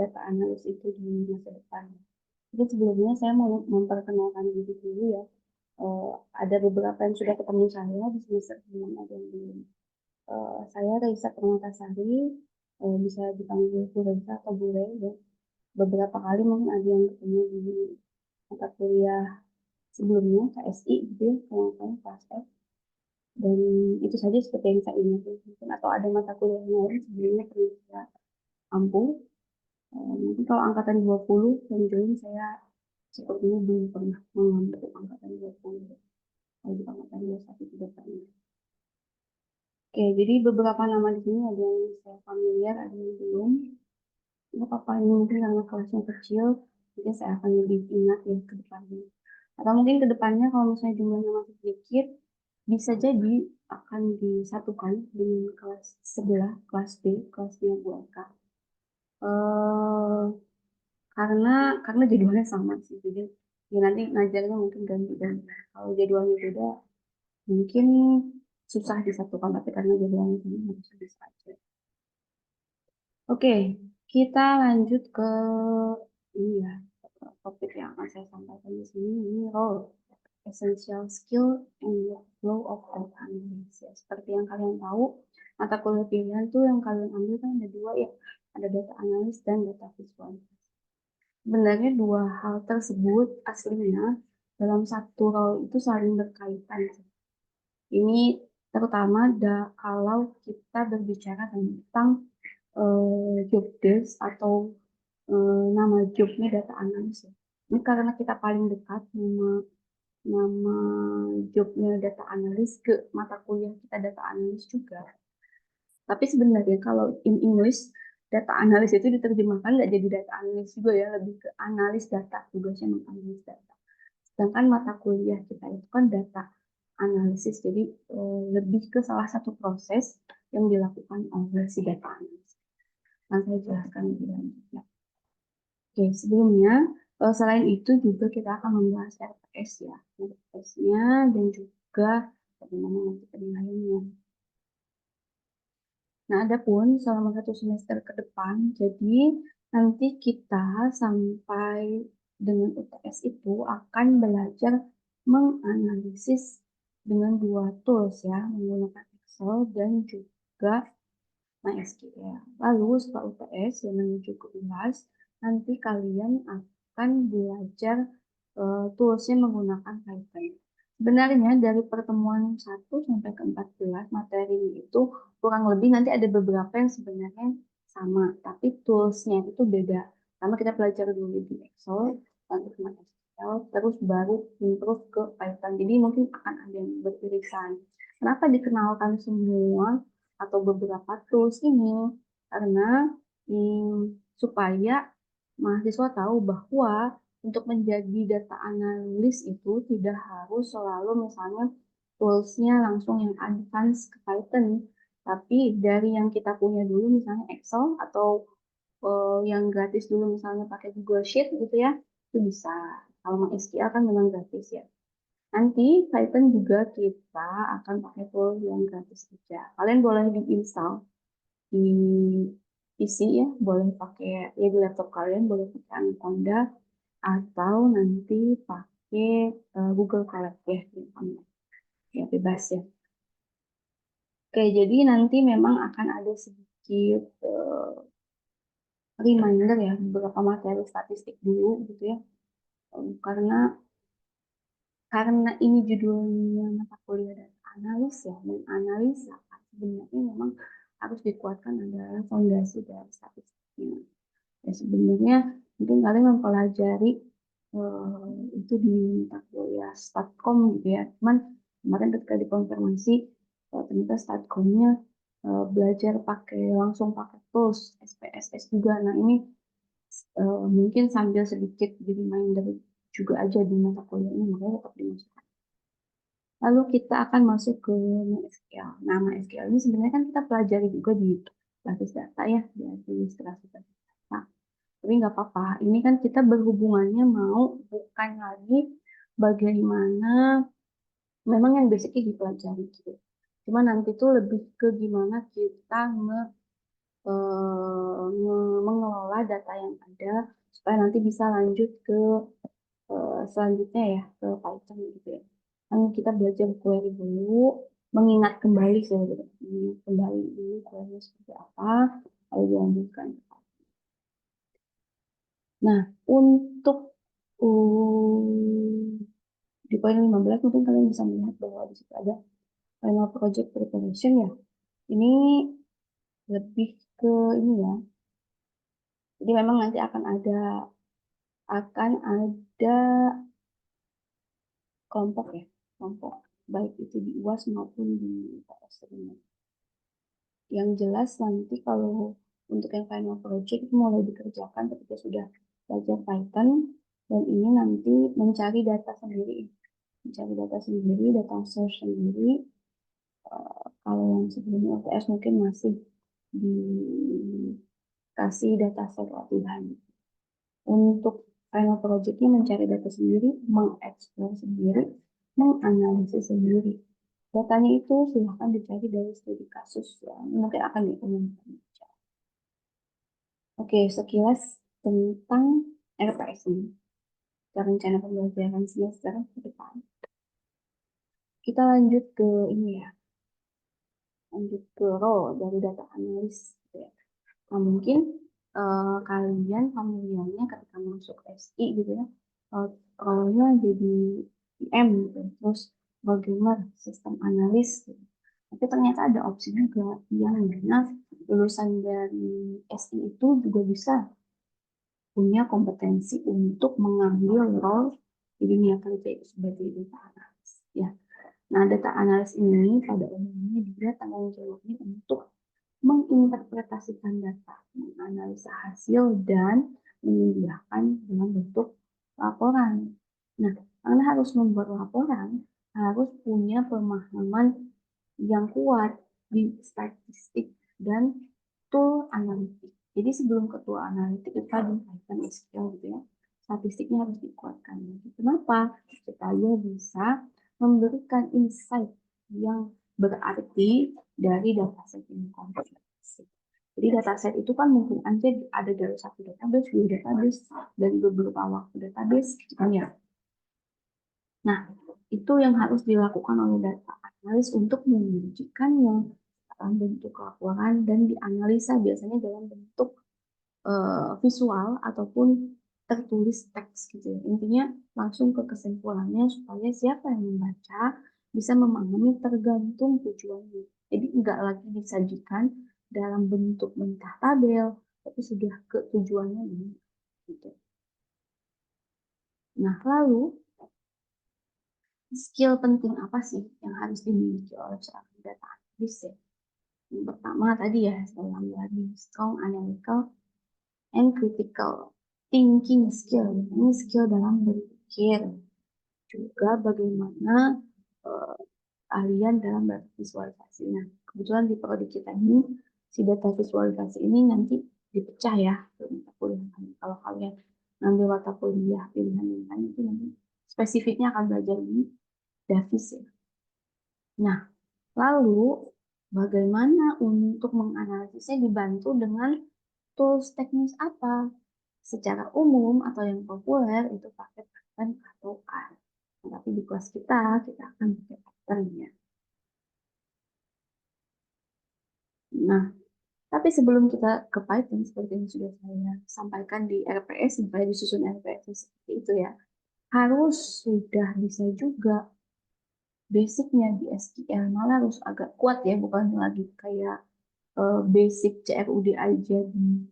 data analis itu di masa depan. Jadi sebelumnya saya mau memperkenalkan diri dulu ya. Ada beberapa yang sudah ketemu saya di semester 6, ada yang belum. Saya Raisa Permatasari, bisa dipanggil Bu Raisa atau Bu Re, ya. Beberapa kali mungkin ada yang ketemu di mata kuliah sebelumnya, KSI gitu ya, kalau saya kelas F. Dan itu saja seperti yang saya ingat. Mungkin atau ada mata kuliah yang lain sebelumnya pernah saya ampuh. Mungkin kalau angkatan 20 yang join saya sepertinya belum pernah mengambil angkatan 20. Kalau di angkatan 21 tidak pernah. Oke, jadi beberapa nama di sini ada yang saya familiar, ada yang belum. Nggak apa-apa, ini mungkin karena kelasnya kecil, jadi saya akan lebih ingat ya ke depannya. Atau mungkin ke depannya kalau misalnya jumlahnya masih sedikit, bisa jadi akan disatukan dengan kelas sebelah, kelas B, kelasnya Bu Eka. Eh, karena jadwalnya sama sih, jadi ya nanti ngajarnya mungkin ganti-ganti. Kalau jadwalnya beda, mungkin susah disatukan, tapi karena jadwalnya sama bisa aja. Oke, kita lanjut ke ini ya, topik yang akan saya sampaikan di sini. Ini role, essential skill and workflow of data analysis. Ya, seperti yang kalian tahu, mata kuliah pilihan tuh yang kalian ambil kan ada dua ya, ada data analis dan data visualisasi. Sebenarnya dua hal tersebut aslinya dalam satu role itu saling berkaitan. Ini terutama kalau kita berbicara tentang job desk atau nama jobnya data analis ya. Ini karena kita paling dekat nama nama jobnya data analis ke mata kuliah kita data analis juga. Tapi sebenarnya kalau in English data analis itu diterjemahkan nggak jadi data analis juga ya, lebih ke analis data, tugasnya menganalisis data. Sedangkan mata kuliah kita itu kan data analisis, jadi lebih ke salah satu proses yang dilakukan oleh si data analis. Nanti saya jelaskan lebih lanjut ya. Oke, sebelumnya selain itu juga kita akan membahas RPS ya, RPS-nya dan juga bagaimana nanti penilaiannya. Nah, adapun selama satu semester ke depan, jadi nanti kita sampai dengan UTS itu akan belajar menganalisis dengan dua tools ya, menggunakan Excel dan juga MySQL. Lalu setelah UTS yang menuju ke UAS, nanti kalian akan belajar toolsnya menggunakan Python. Sebenarnya dari pertemuan 1 sampai ke 14 materi itu kurang lebih nanti ada beberapa yang sebenarnya sama, tapi toolsnya itu beda. Karena kita belajar dulu di Excel, nanti ke MySQL, terus baru improve ke Python. Jadi mungkin akan ada yang beririsan. Kenapa dikenalkan semua atau beberapa tools ini? Karena supaya mahasiswa tahu bahwa untuk menjadi data analis itu tidak harus selalu misalnya toolsnya langsung yang advance ke Python, tapi dari yang kita punya dulu misalnya Excel atau yang gratis dulu misalnya pakai Google Sheet gitu ya, itu bisa. Kalau MySQL kan memang gratis ya. Nanti Python juga kita akan pakai tool yang gratis saja. Kalian boleh diinstal di PC ya, boleh pakai ya di laptop kalian, boleh pakai Anaconda atau nanti pakai Google Colab ya, ya bebas ya. Oke, jadi nanti memang akan ada sedikit reminder ya, beberapa materi statistik dulu gitu ya. Karena ini judulnya mata kuliah data analis ya, dan analisa sebenarnya memang harus dikuatkan adalah fondasi dari statistiknya. Ya sebenarnya mungkin kalian mempelajari itu di mata kuliah statkom gitu ya. Cuman kemarin ketika dikonfirmasi ternyata statkomnya belajar langsung pakai tools SPSS juga. Nah ini mungkin sambil sedikit di reminder juga aja di mata kuliah ini, makanya tetap dimasukkan. Lalu kita akan masuk ke MySQL. Nah, MySQL ini sebenarnya kan kita pelajari juga di basis data ya, di administrasi basis data. Tapi nggak apa-apa, ini kan kita berhubungannya mau bukan lagi bagaimana, memang yang basicnya dipelajari gitu. Cuma nanti tuh lebih ke gimana kita mengelola data yang ada supaya nanti bisa lanjut ke selanjutnya ya ke Python gitu ya. Kan kita belajar query dulu, mengingat kembali sih gitu. Mengingat kembali dulu query seperti apa, lalu dilanjutkan. Nah, untuk di poin 15 mungkin kalian bisa melihat bahwa di situ ada final project preparation ya. Ini lebih ke ini ya. Jadi memang nanti akan ada kelompok ya, kelompok baik itu di UAS maupun di UTS. Yang jelas nanti kalau untuk yang final project itu mulai dikerjakan ketika sudah belajar Python dan ini nanti mencari data sendiri, data source sendiri. Kalau yang sebelumnya UTS mungkin masih dikasih data set latihan. Untuk final project-nya mencari data sendiri, mengeksplor sendiri, menganalisis sendiri. Datanya itu silahkan dicari dari studi kasus yang mungkin akan diumumkan. Oke, sekilas tentang RPS ini. Rencana pembelajaran semester ke depan. Kita lanjut ke ini ya, lanjut ke role dari data analis. Gitu ya. Nah, mungkin kalian familiarnya ketika masuk SI gitu ya, role-nya jadi PM gitu, terus programmer, sistem analis gitu. Tapi ternyata ada opsi juga yang mana lulusan dari SI itu juga bisa punya kompetensi untuk mengambil role di dunia kerja itu sebagai data analis. Ya. Nah, data analis ini pada umumnya dia tanggung jawabnya untuk menginterpretasikan data, menganalisa hasil, dan menyediakan dalam bentuk laporan. Nah, karena harus membuat laporan, harus punya pemahaman yang kuat di statistik dan tool analitik. Jadi sebelum ke tool analitik itu tadi Python SQL gitu ya, statistiknya harus dikuatkan. Kenapa? Supaya bisa memberikan insight yang berarti dari dataset yang kompleks. Jadi dataset itu kan mungkin aja ada dari satu database, dua database, dan beberapa waktu database, gitu kan ya. Nah, itu yang harus dilakukan oleh data analis untuk menyajikan yang dalam bentuk laporan dan dianalisa biasanya dalam bentuk visual ataupun tertulis teks gitu ya. Intinya langsung ke kesimpulannya supaya siapa yang membaca bisa memahami tergantung tujuannya. Jadi enggak lagi disajikan dalam bentuk mentah tabel, tapi sudah ke tujuannya ini. Gitu. Nah, lalu skill penting apa sih yang harus dimiliki oleh seorang data analis ya? Yang pertama tadi ya, saya ulangi lagi, strong analytical and critical thinking skill. Ini skill dalam berpikir. Juga bagaimana ahlian dalam data visualisasi. Nah, kebetulan di prodi kita ini, si data visualisasi ini nanti dipecah ya ke mata kuliah. Kalau kalian ngambil mata kuliah pilihan yang lain itu nanti spesifiknya akan belajar di Davis ya. Nah, lalu bagaimana untuk menganalisisnya dibantu dengan tools teknis apa? Secara umum atau yang populer itu pakai Python atau R. Tapi di kelas kita akan pakai Python ya. Nah, tapi sebelum kita ke Python, seperti yang sudah saya sampaikan di RPS, supaya disusun RPS seperti itu ya, harus sudah bisa juga basicnya di SQL, malah harus agak kuat ya, bukan lagi kayak basic CRUD aja di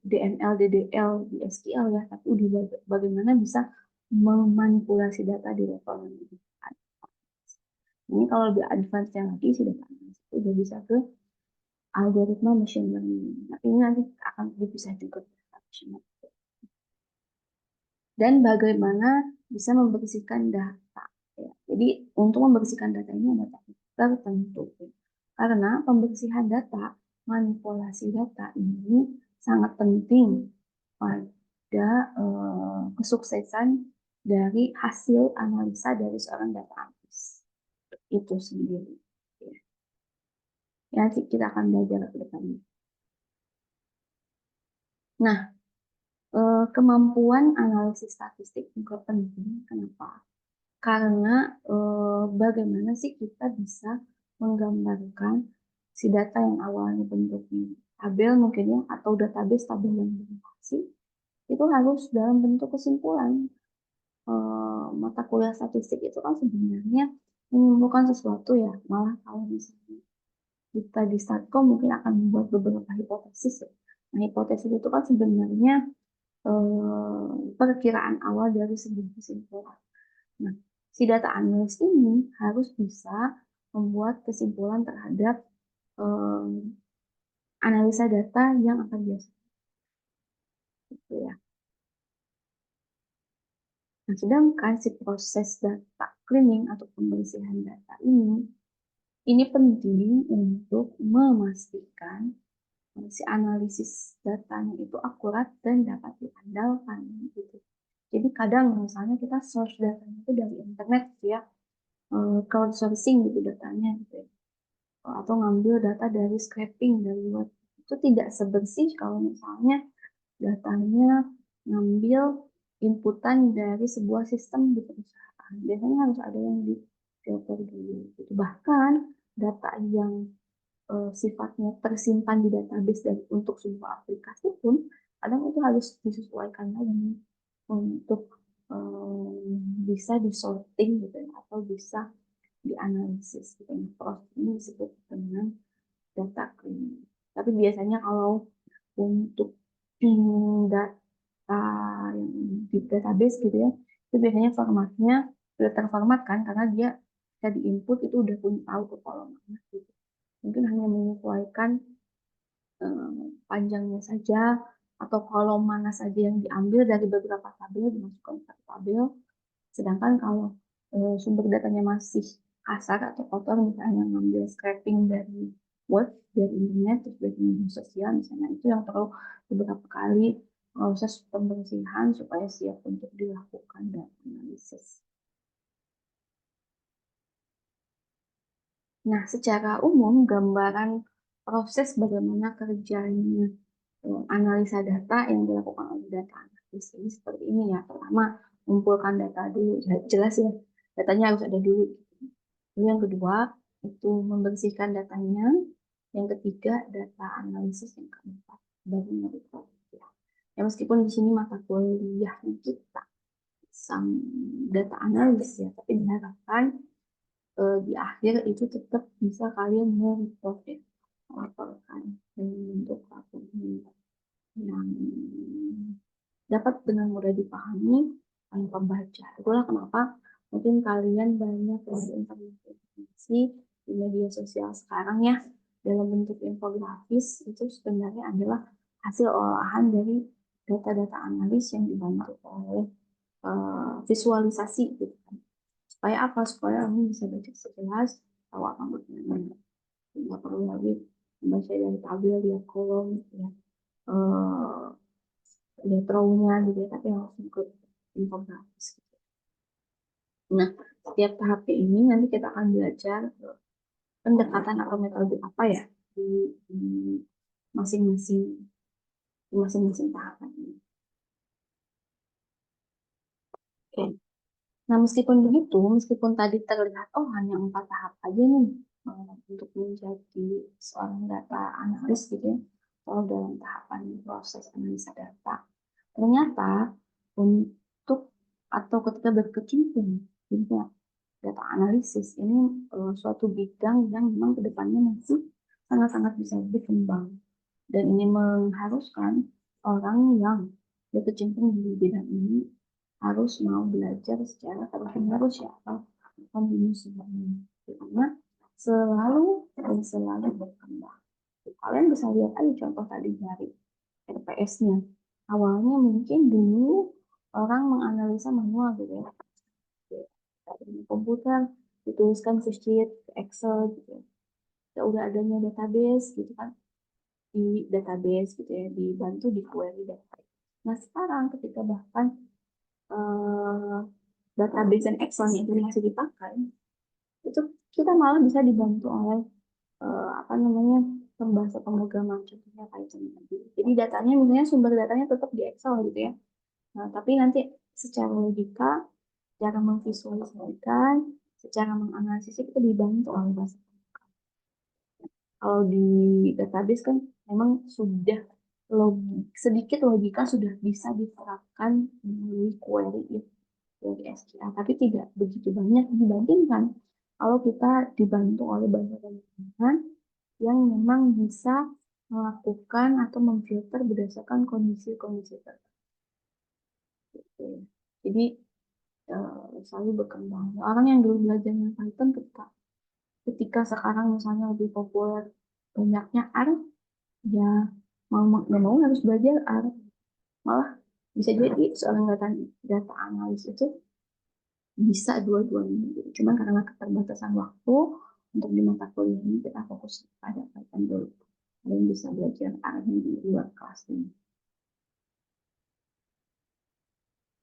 DML, DDL di SQL ya, tapi udah bagaimana bisa memanipulasi data di level yang lebih advance. Ini kalau lebih advance yang lagi sudah udah bisa ke algoritma machine learning. Tapi ini nanti akan dipisah juga. Dan bagaimana bisa membersihkan data. Ya. Jadi untuk membersihkan data ini ada teknik tertentu. Karena pembersihan data, manipulasi data ini sangat penting pada kesuksesan dari hasil analisa dari seorang data analis itu sendiri. Ya, nanti kita akan belajar ke depannya. Nah, kemampuan analisis statistik juga penting. Kenapa? Karena bagaimana sih kita bisa menggambarkan si data yang awalnya bentuknya tabel mungkin ya, atau database tabel yang bervariasi, itu harus dalam bentuk kesimpulan. Mata kuliah statistik itu kan sebenarnya menyimpulkan sesuatu ya, malah kalau misalnya kita di Statkom mungkin akan membuat beberapa hipotesis ya. Nah, hipotesis itu kan sebenarnya perkiraan awal dari sebuah kesimpulan. Nah, si data analis ini harus bisa membuat kesimpulan terhadap eh, analisa data yang akan dia gitu ya. Nah, sedangkan si proses data cleaning atau pembersihan data ini penting untuk memastikan si analisis datanya itu akurat dan dapat diandalkan gitu. Jadi kadang misalnya kita source datanya itu dari internet gitu ya, crowdsourcing gitu datanya gitu ya. Atau ngambil data dari scraping dari web. Itu tidak sebersih kalau misalnya datanya ngambil inputan dari sebuah sistem di perusahaan. Biasanya harus ada yang di filter dulu. Gitu. Bahkan data yang sifatnya tersimpan di database dan untuk sebuah aplikasi pun kadang itu harus disesuaikan lagi untuk bisa disorting gitu ya, atau bisa dianalisis gitu. Nah, proses ini disebut dengan data cleaning. Tapi biasanya kalau untuk data yang di database gitu ya, itu biasanya formatnya sudah terformat kan, karena dia bisa diinput itu udah punya tahu ke kolom mana gitu. Mungkin hanya menyesuaikan panjangnya saja atau kolom mana saja yang diambil dari beberapa tabel dimasukkan ke satu tabel. Sedangkan kalau sumber datanya masih kasar atau kotor, misalnya ngambil scraping dari web, dari internet, terus dari media sosial, misalnya itu yang perlu beberapa kali proses pembersihan supaya siap untuk dilakukan dan analisis. Nah, secara umum gambaran proses bagaimana kerjanya analisa data yang dilakukan oleh data analis ini seperti ini ya. Pertama, mengumpulkan data dulu. Ya, jelas ya, datanya harus ada dulu. Lalu yang kedua, itu membersihkan datanya. Yang ketiga, data analisis. Yang keempat, baru mereport. Ya. Ya, meskipun di sini mata kuliahnya kita sang data analis ya, tapi diharapkan di akhir itu tetap bisa kalian mereport ya, melaporkan dengan bentuk laporan yang dapat dengan mudah dipahami oleh pembaca. Itulah kenapa mungkin kalian banyak informasi di media sosial sekarang ya, dalam bentuk infografis itu sebenarnya adalah hasil olahan dari data-data analis yang dibantu oleh visualisasi gitu kan. Supaya apa? Supaya kamu bisa baca sejelas, tahu apa maknanya. Nggak perlu lagi membaca dari tabel, lihat kolom, ya. Eh, Lihat row-nya gitu ya, tapi langsung ke infografis. Nah, setiap tahap ini nanti kita akan belajar pendekatan atau metode apa ya di masing-masing di masing-masing tahapan ini. Oke. Nah, meskipun begitu, meskipun tadi terlihat oh hanya 4 tahap aja nih untuk menjadi seorang data analis gitu ya, atau dalam tahapan proses analisa data, ternyata untuk atau ketika berkecimpung di data analisis ini suatu bidang yang memang kedepannya masih sangat-sangat bisa berkembang, dan ini mengharuskan orang yang berkecimpung di bidang ini harus mau belajar secara terus-menerus ya, atau continuous learning, karena selalu dan selalu berkembang. Kalian bisa lihat aja contoh tadi dari RPS-nya. Awalnya mungkin dulu orang menganalisa manual gitu ya, dari komputer dituliskan ke sheet, ke Excel gitu ya. Ya udah adanya database gitu kan, di database gitu ya, dibantu di query database. Nah sekarang ketika bahkan eh, database dan Excel itu masih dipakai, itu kita malah bisa dibantu oleh apa namanya pembahasan pemrograman contohnya Python tadi. Jadi datanya misalnya sumber datanya tetap di Excel gitu ya. Nah, tapi nanti secara logika, secara memvisualisasikan, secara menganalisis itu dibantu oleh bahasa. Kalau di database kan memang sudah sedikit logika sudah bisa diterapkan melalui query ya, dari SQL, tapi tidak begitu banyak dibandingkan kalau kita dibantu oleh bahasa pemrograman yang memang bisa melakukan atau memfilter berdasarkan kondisi-kondisi tertentu. Jadi selalu berkembang. Orang yang dulu belajar Python ketika sekarang misalnya lebih populer banyaknya R, ya nggak mau harus belajar R. Malah bisa jadi seorang data analis itu bisa dua-duanya gitu. Cuma karena keterbatasan waktu untuk di mata kuliah ini kita fokus pada Python dulu. Kalian bisa belajar R di luar kelas ini.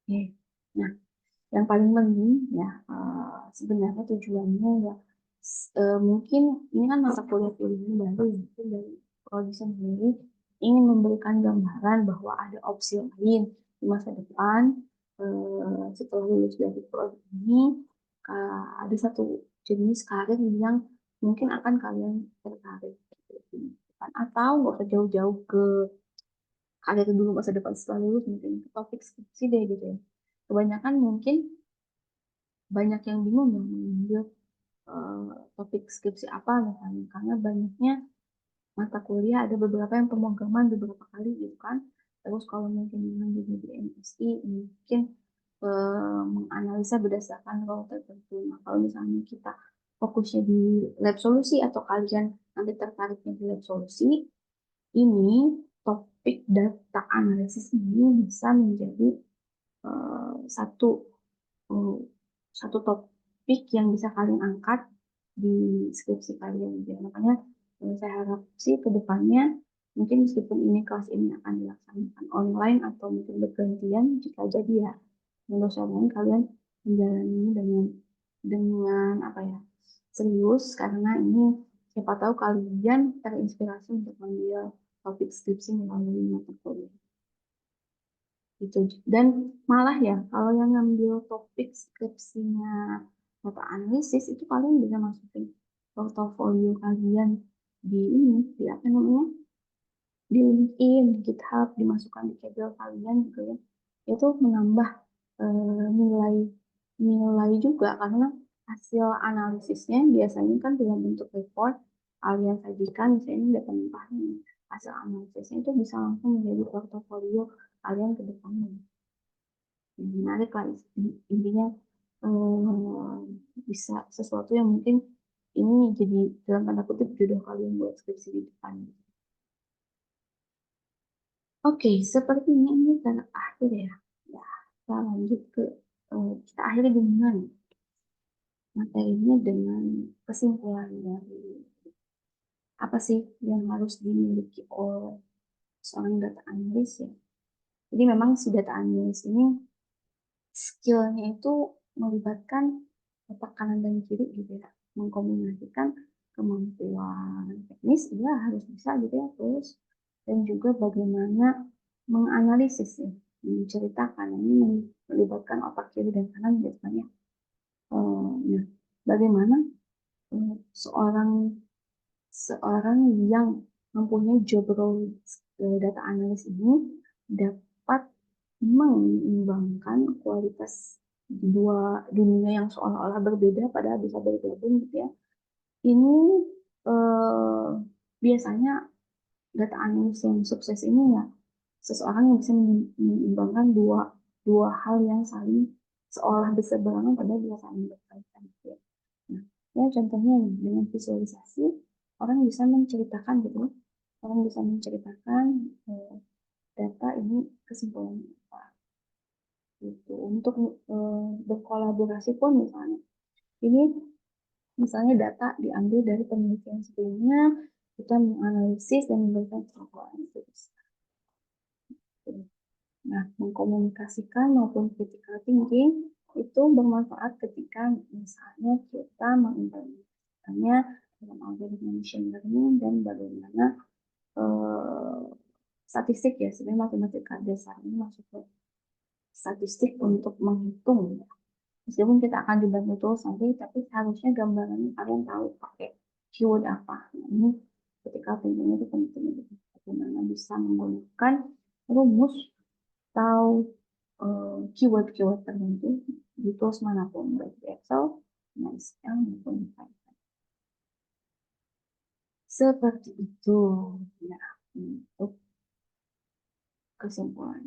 Oke. Nah, yang paling penting ya sebenarnya tujuannya ya mungkin ini kan mata kuliah pilihan baru mungkin dari prodi sendiri ingin memberikan gambaran bahwa ada opsi lain di masa depan setelah lulus dari prodi ini ada satu jenis karir yang mungkin akan kalian tertarik gitu. Atau nggak usah jauh-jauh ke karir dulu masa depan setelah lulus mungkin ke topik skripsi deh gitu ya. Kebanyakan mungkin banyak yang bingung yang mengambil topik skripsi apa misalnya karena banyaknya mata kuliah ada beberapa yang pemrograman beberapa kali gitu kan terus kalau mungkin mengambil di MSI mungkin menganalisa berdasarkan role tertentu. Nah kalau misalnya kita fokusnya di lab solusi atau kalian nanti tertariknya di lab solusi ini topik data analisis ini bisa menjadi satu eh, satu topik yang bisa kalian angkat di skripsi kalian. Jadi, makanya saya harap sih ke depannya mungkin meskipun ini kelas ini akan dilaksanakan online atau mungkin bergantian jika jadi ya menurut saya kalian menjalani dengan apa ya serius karena ini siapa tahu kalian terinspirasi untuk mengambil topik skripsi melalui mata kuliah gitu. Dan malah ya, kalau yang ngambil topik skripsinya data analisis itu kalian bisa masukin portofolio kalian di ini, di apa namanya, di LinkedIn, di GitHub, dimasukkan di Kaggle kalian gitu ya. Itu menambah nilai nilai juga karena hasil analisisnya biasanya kan dalam bentuk report kalian sajikan misalnya data mentahnya hasil analisisnya itu bisa langsung menjadi portofolio kalian ke depannya menarik lah intinya eh, bisa sesuatu yang mungkin ini jadi dalam tanda kutip jodoh kalian buat skripsi di depan. Oke, sepertinya ini terakhir ya. Ya, kita lanjut ke kita akhiri dengan materinya dengan kesimpulan dari apa sih yang harus dimiliki oleh seorang data analis ya. Jadi memang si data analis ini skillnya itu melibatkan otak kanan dan kiri gitu ya, mengkombinasikan kemampuan teknis, ia harus bisa gitu ya, terus dan juga bagaimana menganalisis ya, menceritakan ini melibatkan otak kiri dan kanan biasanya. Nah, bagaimana seorang seorang yang mempunyai job role data analis ini dapat menyeimbangkan kualitas dua dunia yang seolah-olah berbeda padahal bisa bergabung gitu ya. Ini eh, biasanya data analis yang sukses ini ya seseorang yang bisa menyeimbangkan dua dua hal yang saling seolah berseberangan padahal bisa saling berkaitan gitu ya. Nah, ya contohnya dengan visualisasi orang bisa menceritakan gitu ya. Orang bisa menceritakan data ini kesimpulannya apa gitu. Untuk berkolaborasi pun misalnya ini misalnya data diambil dari penelitian sebelumnya kita menganalisis dan memberikan penilaian terus. Nah, mengkomunikasikan maupun critical thinking itu bermanfaat ketika misalnya kita mengimplementasikannya dalam algoritma machine learning dan bagaimana statistik ya, sebenarnya matematika dasar ini masuk ke statistik untuk menghitung ya. Meskipun kita akan dibantu tools nanti, tapi seharusnya gambarannya kalian tahu pakai keyword apa. Nah, ini ketika penting itu penting gitu. Bagaimana bisa menggunakan rumus atau keyword-keyword tertentu di tools manapun, baik di Excel, MySQL, maupun di Python. Seperti itu. Ya, untuk kesimpulan.